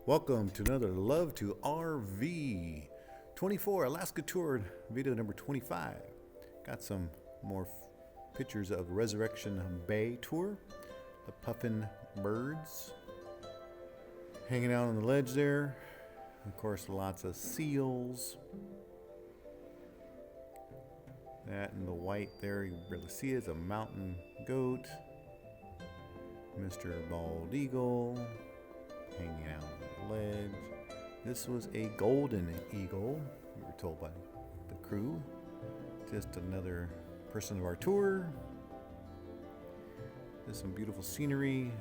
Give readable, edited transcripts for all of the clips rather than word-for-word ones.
Welcome to another Love to RV 24 Alaska Tour video number 25. Got some more pictures of Resurrection Bay tour. The Puffin birds hanging out on the ledge there. Of course, lots of seals. That and the white there, you can barely see it, is a mountain goat. Mr. Bald Eagle hanging out on the ledge. This was a golden eagle, we were told by the crew. Just another person of our tour. There's some beautiful scenery,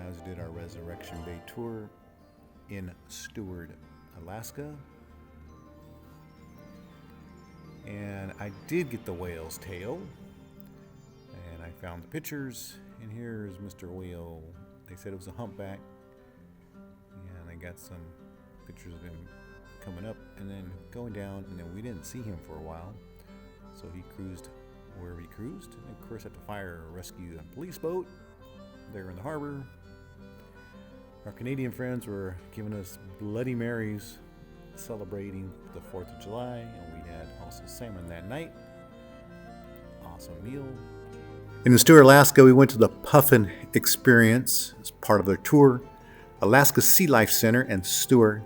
as did our Resurrection Bay tour in Seward, Alaska. And I did get the whale's tail, and I found the pictures, and here's Mr. Whale. They said it was a humpback, and I got some pictures of him coming up and then going down, and then we didn't see him for a while, so he cruised wherever he cruised, and of course had to fire a rescue and police boat there in the harbor. Our Canadian friends were giving us Bloody Marys celebrating the 4th of July, and we had also salmon that night. Awesome meal. In Seward, Alaska, we went to the Puffin experience as part of their tour. Alaska Sea Life Center in Seward,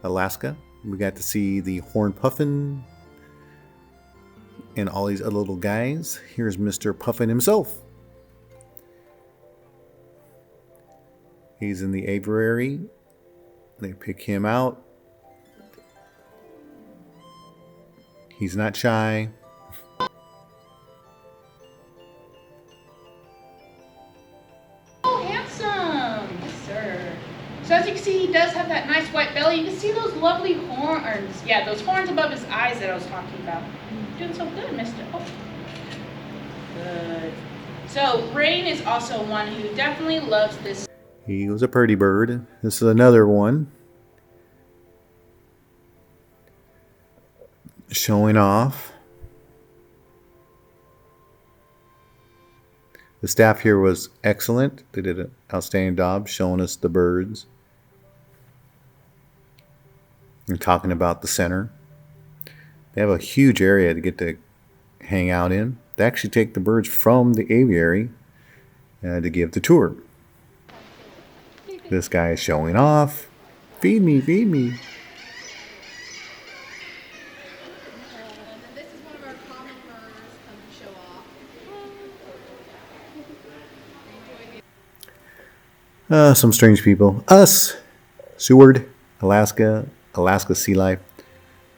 Alaska. We got to see the horned puffin and all these other little guys. Here's Mr. Puffin himself. He's in the aviary. They pick him out. He's not shy. Oh, handsome! Yes, sir. So as you can see, he does have that nice white belly. You can see those lovely horns. Yeah, those horns above his eyes that I was talking about. Doing so good, mister. Oh. Good. So Rain is also one who definitely loves this. He was a pretty bird. This is another one. Showing off. The staff here was excellent. They did an outstanding job showing us the birds and talking about the center. They have a huge area to get to hang out in. They actually take the birds from the aviary to give the tour. This guy is showing off. Feed me, feed me. This is one of our common birds come to show off. Some strange people. Us, Seward, Alaska, Alaska Sea Life.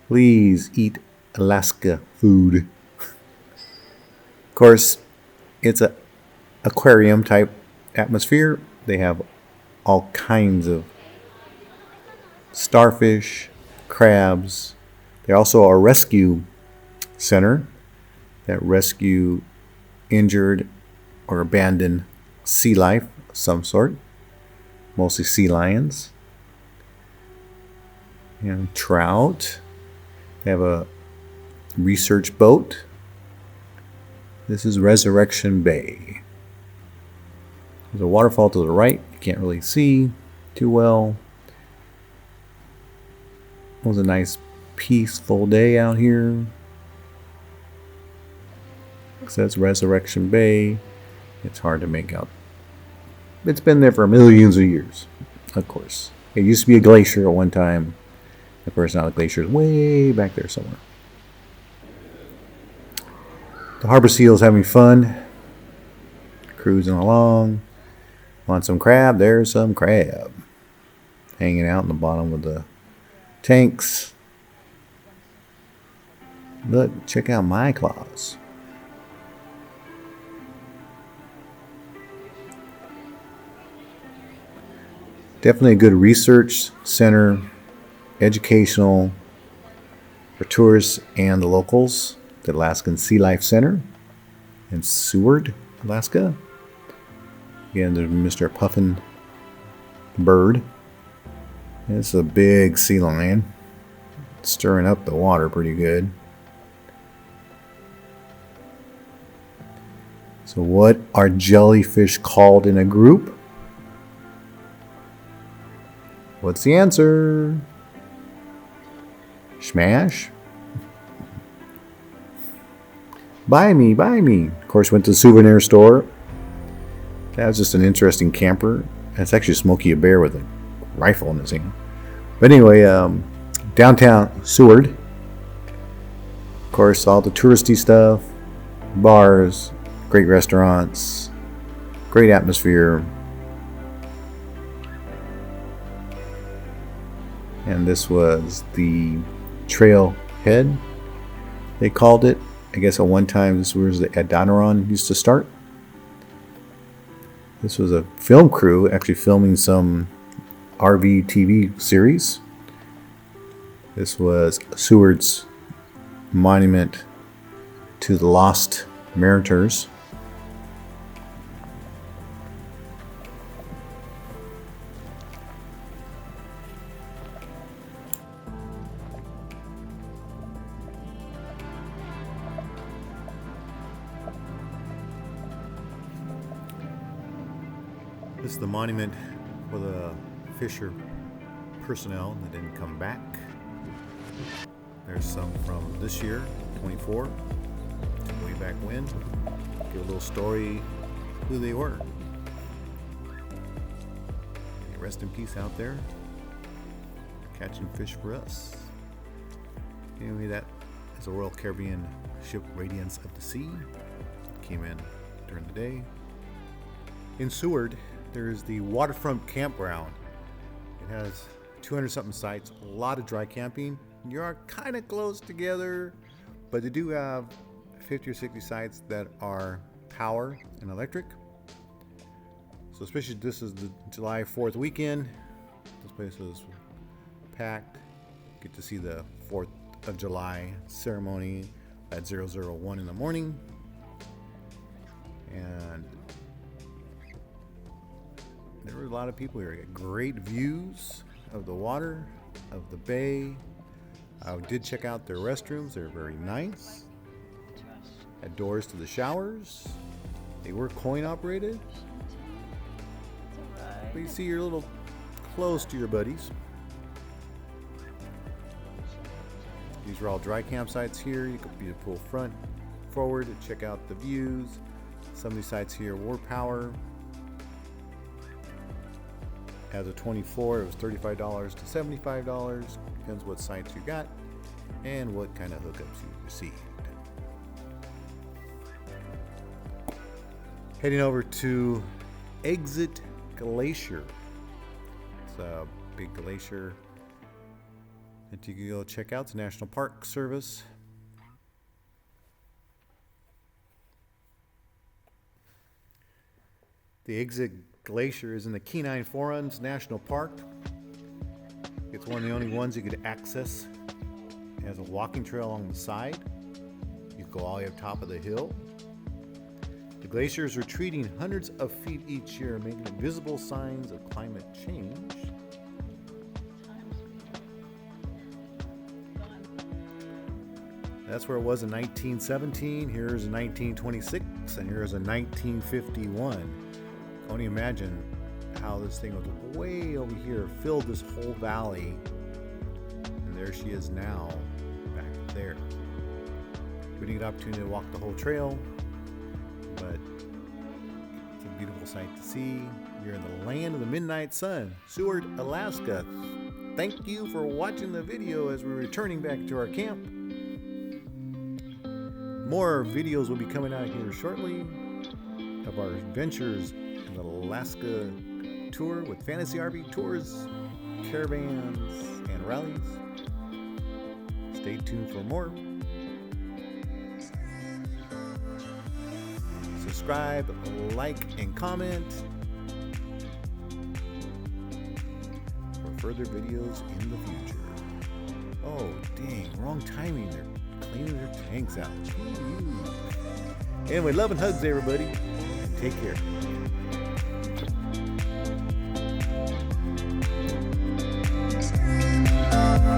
Please eat Alaska food. Of course, it's a aquarium type atmosphere. They have all kinds of starfish, crabs. They also are a rescue center that rescue injured or abandoned sea life of some sort, mostly sea lions and trout. They have a research boat. This is Resurrection Bay. There's a waterfall to the right. You can't really see too well. It was a nice peaceful day out here. It says Resurrection Bay. It's hard to make out. It's been there for millions of years, of course. It used to be a glacier at one time. Of course, now the glacier is way back there somewhere. The harbor seal is having fun, cruising along. Want some crab? There's some crab hanging out in the bottom of the tanks. Look, check out my claws. Definitely a good research center, educational for tourists and the locals. The Alaskan Sea Life Center in Seward, Alaska. Again, there's Mr. Puffin bird. It's a big sea lion, stirring up the water pretty good. So what are jellyfish called in a group? What's the answer? Smash? Buy me, buy me. Of course, went to the souvenir store. That was just an interesting camper. It's actually Smokey a Bear with a rifle in his hand. But anyway, downtown Seward. Of course, all the touristy stuff, bars, great restaurants, great atmosphere. And this was the trailhead, they called it. I guess at one time this was the Adoniron used to start. This was a film crew actually filming some RV TV series. This was Seward's monument to the lost mariners. This is the monument for the Fisher personnel that didn't come back. There's some from this year, 24, way back when. Give a little story who they were. Rest in peace out there, catching fish for us. Anyway, that is a Royal Caribbean ship, Radiance of the Sea. Came in during the day. In Seward, there's the Waterfront Campground. It has 200-something sites, a lot of dry camping. You're kind of close together, but they do have 50 or 60 sites that are power and electric. So especially this is the July 4th weekend. This place is packed. Get to see the 4th of July ceremony at 001 in the morning. And there were a lot of people here. Great views of the water, of the bay. I did check out their restrooms. They're very nice. Had doors to the showers. They were coin operated. But you see, you're a little close to your buddies. These are all dry campsites here. You could be pull front, forward to check out the views. Some of these sites here were power. As a 24, it was $35 to $75. Depends what sites you got and what kind of hookups you received. Heading over to Exit Glacier. It's a big glacier that you can go check out. It's a National Park Service. The Exit Glacier is in the Kenai Forums National Park. It's one of the only ones you could access. It has a walking trail along the side. You can go all the way up top of the hill. The glacier is retreating hundreds of feet each year, making visible signs of climate change. That's where it was in 1917. Here's 1926, and here's a 1951. I can only imagine how this thing was way over here, filled this whole valley, and there she is now, back there. We didn't get an opportunity to walk the whole trail, but it's a beautiful sight to see. You're in the land of the midnight sun, Seward, Alaska. Thank you for watching the video as we're returning back to our camp. More videos will be coming out here shortly of our adventures in the Alaska tour with Fantasy RV Tours, Caravans, and Rallies. Stay tuned for more. Subscribe, like, and comment for further videos in the future. Oh, dang, wrong timing. They're cleaning their tanks out. Anyway, love and hugs, everybody. And take care.